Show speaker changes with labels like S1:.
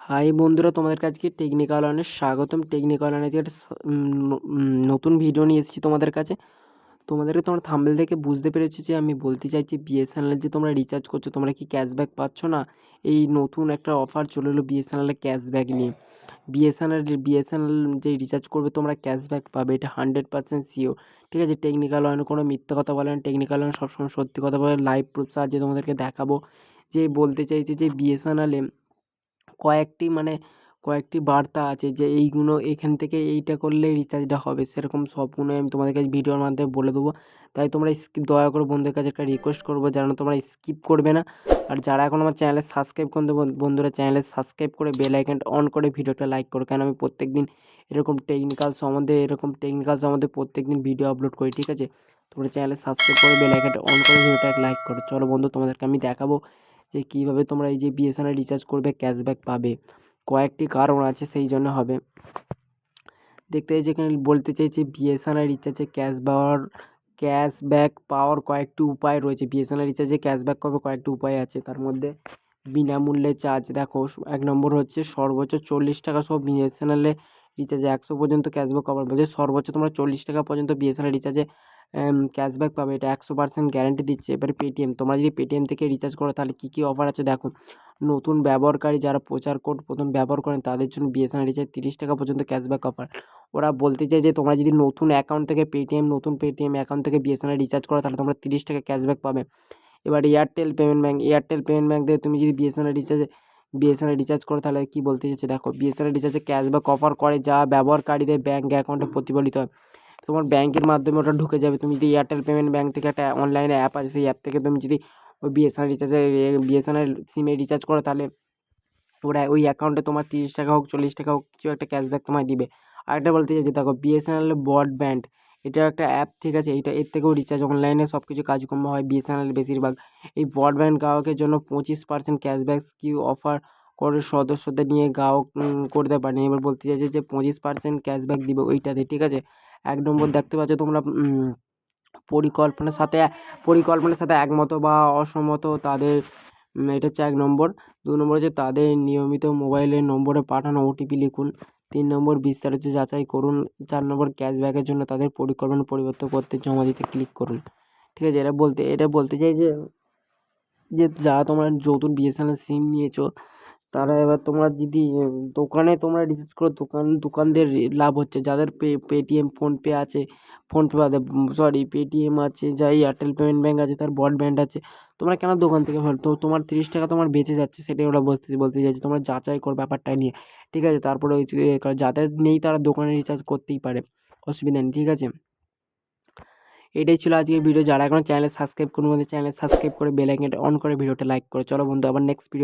S1: High বন্ধুরা, তোমাদের কাছে টেকনিক্যাল অনে স্বাগতম। টেকনিক্যাল অনে একটা নতুন ভিডিও নিয়ে এসেছি তোমাদের কাছে। তোমাদেরকে তোমরা থাম্বনেল থেকে বুঝতে পেরেছি যে আমি বলতে চাইছি বিএসএনএল যে তোমরা রিচার্জ করছো, তোমরা কি ক্যাশব্যাক পাচ্ছ না? এই নতুন একটা অফার চলে এলো বিএসএনএলের ক্যাশব্যাক নিয়ে। বিএসএনএল যে রিচার্জ করবে তোমরা ক্যাশব্যাক পাবে, এটা 100% শিওর। ঠিক আছে, টেকনিক্যাল অনে কোনো মিথ্যা কথা বলে না, টেকনিক্যাল অন সবসময় সত্যি কথা বলে। লাইভ প্রুফ সাহায্যে তোমাদেরকে দেখাবো যে বলতে চাইছি যে বিএসএনএলে কয়েকটি বার্তা আছে যে এইগুলো এখান থেকে এইটা করলে রিচার্জটা হবে, সেরকম সবগুলোই আমি তোমাদের কাছে ভিডিওর মাধ্যমে বলে দেবো। তাই তোমরা দয়া করে বন্ধুদের কাছে একটা রিকোয়েস্ট করবো যেন তোমরা স্কিপ করবে না। আর যারা এখন আমার চ্যানেলে সাবস্ক্রাইব করতে বন্ধুরা চ্যানেলে সাবস্ক্রাইব করে বেল আইকনটা অন করে ভিডিওটা লাইক করো, কেন আমি প্রত্যেকদিন এরকম টেকনিক্যাল সম্বন্ধে প্রত্যেকদিন ভিডিও আপলোড করি। ঠিক আছে, তোমরা চ্যানেলে সাবস্ক্রাইব করে বেল আইকনটা অন করে ভিডিওটা লাইক করো। চলো বন্ধু, তোমাদেরকে আমি দেখাবো যে কীভাবে তোমরা এই যে বিএসএনএল রিচার্জ করবে ক্যাশব্যাক পাবে। কয়েকটি কারণ আছে, সেই জন্য হবে। দেখতে যেখানে বলতে চাইছি বিএসএনএল রিচার্জে ক্যাশব্যাক পাওয়ার কয়েকটি উপায় রয়েছে। বিএসএনএল রিচার্জে ক্যাশব্যাক করবে কয়েকটি উপায় আছে, তার মধ্যে বিনামূল্যে চার্জ। দেখো, 1 নম্বর হচ্ছে সর্বোচ্চ 40 টাকা সহ বিএসএনএলে রিচার্জে 100 পর্যন্ত ক্যাশব্যাক পাবে। বলছে সর্বোচ্চ তোমরা 40 টাকা পর্যন্ত বিএসএনএল রিচার্জে ক্যাশব্যাক পাবে, এটা 100% গ্যারান্টি দিচ্ছে। এবারে পেটিএম, তোমরা যদি পেটিএম থেকে রিচার্জ করো তাহলে কী কী অফার আছে দেখো। নতুন ব্যবহারকারী যারা প্রচার কোড প্রথম ব্যবহার করেন তাদের জন্য বিএসএনএল রিচার্জ 30 টাকা পর্যন্ত ক্যাশব্যাক অফার। ওরা বলতে চায় যে তোমরা যদি নতুন অ্যাকাউন্ট থেকে নতুন পেটিএম অ্যাকাউন্ট থেকে বিএসএনএল রিচার্জ করো তাহলে তোমরা 30 টাকা ক্যাশব্যাক পাবে। এবার এয়ারটেল পেমেন্ট ব্যাঙ্ক দিয়ে তুমি যদি বিএসএনএল রিচার্জ করো তাহলে কী বলতে চাইছে দেখো। বিএসএনএল রিচার্জে ক্যাশব্যাক অফার করে যা ব্যবহারকারীদের ব্যাঙ্ক অ্যাকাউন্টে প্রতিফলিত হয়। তোমার ব্যাঙ্কের মাধ্যমে ওটা ঢুকে যাবে। তুমি যদি এয়ারটেল পেমেন্ট ব্যাঙ্ক থেকে একটা অনলাইনে অ্যাপ আছে, সেই অ্যাপ থেকে তুমি যদি ওই বিএসএনএল সিমে রিচার্জ করো তাহলে ওরা ওই অ্যাকাউন্টে তোমার 30 টাকা হোক 40 টাকা হোক কিছু একটা ক্যাশব্যাক তোমায় দিবে। আরেকটা বলতে চাইছি দেখো, বিএসএনএল ব্রডব্যান্ড, এটা একটা অ্যাপ। ঠিক আছে, এর থেকেও রিচার্জ অনলাইনে সব কিছু কাজকর্ম হয় বিএসএনএল বেশিরভাগ। এই ব্রডব্যান্ড গ্রাহকের জন্য 25% ক্যাশব্যাক স্কিম অফার করে সদস্যদের নিয়ে গ্রাহক করতে পারেন। এবার বলতে চাইছে যে 25% ক্যাশব্যাক দিবে ওইটাতে। ঠিক আছে, 1 নম্বর দেখতে পাচ্ছ তোমরা পরিকল্পনার সাথে একমত বা অসম্মত তাদের, এটা হচ্ছে 1 নম্বর। 2 নম্বর হচ্ছে তাদের নিয়মিত মোবাইলের নম্বরে পাঠানো ওটিপি লিখুন। 3 নম্বর বিস্তারিত যাচাই করুন। 4 নম্বর ক্যাশব্যাকের জন্য তাদের পরিকল্পনা পরিবর্তন করতে জমা দিতে ক্লিক করুন। ঠিক আছে, এটা বলতে চাই যে যারা তোমরা নতুন বিএসএনএল সিম নিয়েছো তারা এবার তোমরা যদি দোকানে তোমরা রিচার্জ করো, দোকানদের লাভ হচ্ছে। যাদের পেটিএম ফোনপে আছে, ফোনপে বাদে পেটিএম আছে, যা এয়ারটেল পেমেন্ট ব্যাঙ্ক আছে, তার ব্রডব্যান্ড আছে, তোমরা কেন দোকান থেকে ভালো? তো তোমার 30 টাকা তোমার বেঁচে যাচ্ছে, সেটাই ওরা বলতে চাইছে। তোমরা যাচাই করো ব্যাপারটা নিয়ে। ঠিক আছে, তারপরে ওই যাদের নেই তারা দোকানে রিচার্জ করতেই পারে, অসুবিধা নেই। ঠিক আছে, এটাই ছিল আজকের ভিডিও। যারা এখনো চ্যানেলে সাবস্ক্রাইব করুন, চ্যানেলে সাবস্ক্রাইব করে বেল আইকনটা অন করে ভিডিওটা লাইক করো। চলো বন্ধু, আবার নেক্সট ভিডিও